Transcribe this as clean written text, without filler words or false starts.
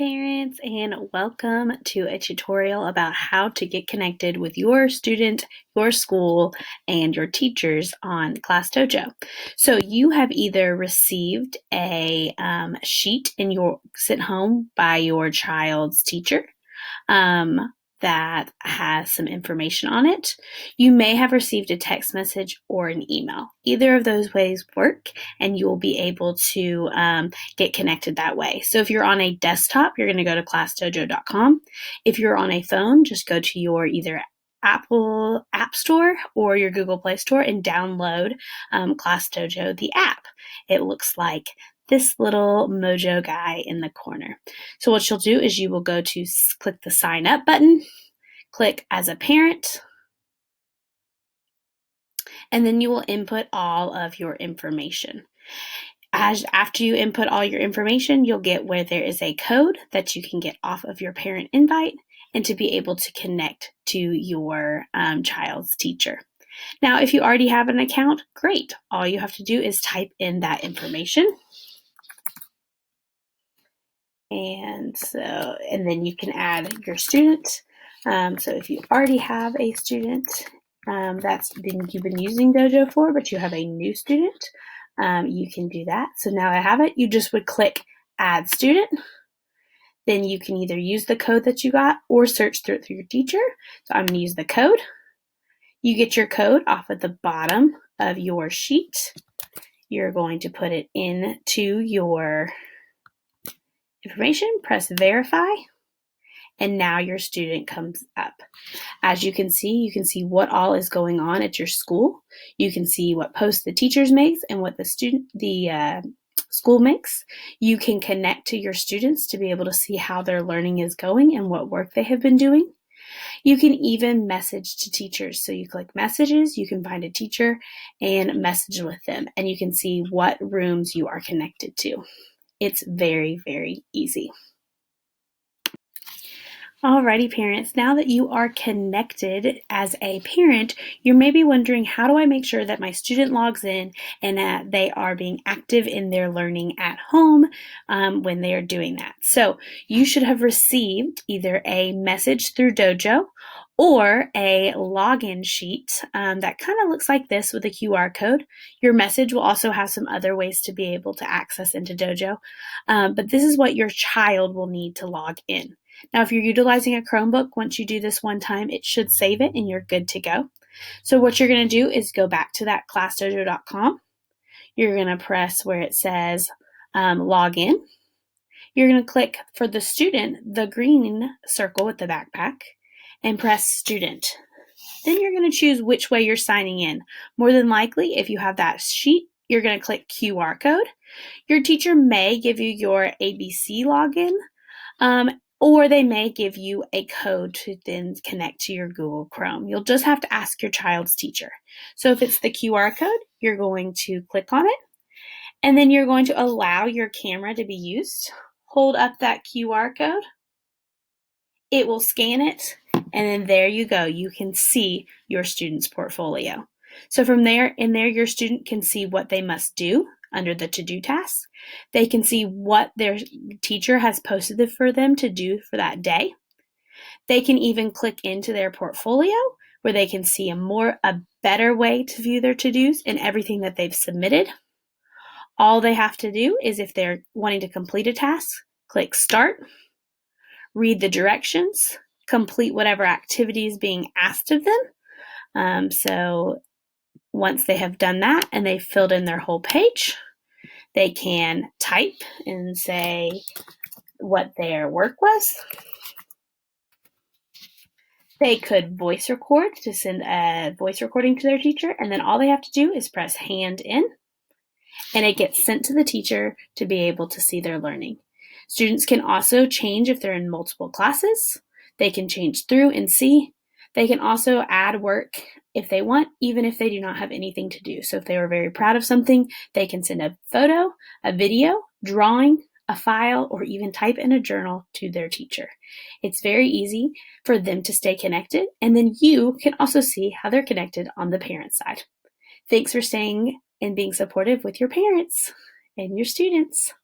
parents, and welcome to a tutorial about how to get connected with your student, your school, and your teachers on ClassDojo. So you have either received a sheet sent home by your child's teacher that has some information on it. You may have received a text message or an email. Either of those ways work, and you will be able to get connected that way. So if you're on a desktop, you're going to go to ClassDojo.com. If you're on a phone, just go to your either Apple App Store or your Google Play Store and download ClassDojo, the app. It looks like this little mojo guy in the corner. So what you'll do is you will go to click the sign up button, click as a parent, and then you will input all of your information. After you input all your information, you'll get where there is a code that you can get off of your parent invite and to be able to connect to your child's teacher. Now, if you already have an account, great. All you have to do is type in that information. And then you can add your student. So if you already have a student you've been using Dojo for, but you have a new student, you can do that. So now I have it. You just would click Add Student. Then you can either use the code that you got or search through your teacher. So I'm going to use the code. You get your code off at the bottom of your sheet. You're going to put it into your information, press verify, and now your student comes up. As you can see what all is going on at your school. You can see what posts the teachers makes and what the school makes. You can connect to your students to be able to see how their learning is going and what work they have been doing. You can even message to teachers. So you click messages, you can find a teacher and message with them, and you can see what rooms you are connected to. It's very, very easy. Alrighty, parents, now that you are connected as a parent, you may be wondering, how do I make sure that my student logs in and that they are being active in their learning at home when they are doing that? So you should have received either a message through Dojo or a login sheet that kind of looks like this with a QR code. Your message will also have some other ways to be able to access into Dojo, but this is what your child will need to log in. Now, if you're utilizing a Chromebook, once you do this one time, it should save it and you're good to go. So what you're going to do is go back to that ClassDojo.com. You're going to press where it says log in. You're going to click for the student, the green circle with the backpack, and press student. Then you're going to choose which way you're signing in. More than likely, if you have that sheet, you're going to click QR code. Your teacher may give you your ABC login, or they may give you a code to then connect to your Google Chrome. You'll just have to ask your child's teacher. So if it's the QR code, you're going to click on it, and then you're going to allow your camera to be used. Hold up that QR code. It will scan it, and then there you go. You can see your student's portfolio. So from there, your student can see what they must do under the to-do tasks. They can see what their teacher has posted for them to do for that day. They can even click into their portfolio where they can see a better way to view their to-dos and everything that they've submitted. All they have to do is, if they're wanting to complete a task, click Start, read the directions, complete whatever activity is being asked of them. So once they have done that and they've filled in their whole page, they can type and say what their work was. They could voice record to send a voice recording to their teacher, and then all they have to do is press hand in, and it gets sent to the teacher to be able to see their learning. Students can also change if they're in multiple classes. They can change through and see. They can also add work if they want, even if they do not have anything to do. So if they were very proud of something, they can send a photo, a video, drawing, a file, or even type in a journal to their teacher. It's very easy for them to stay connected, and then you can also see how they're connected on the parent side. Thanks for staying and being supportive with your parents and your students.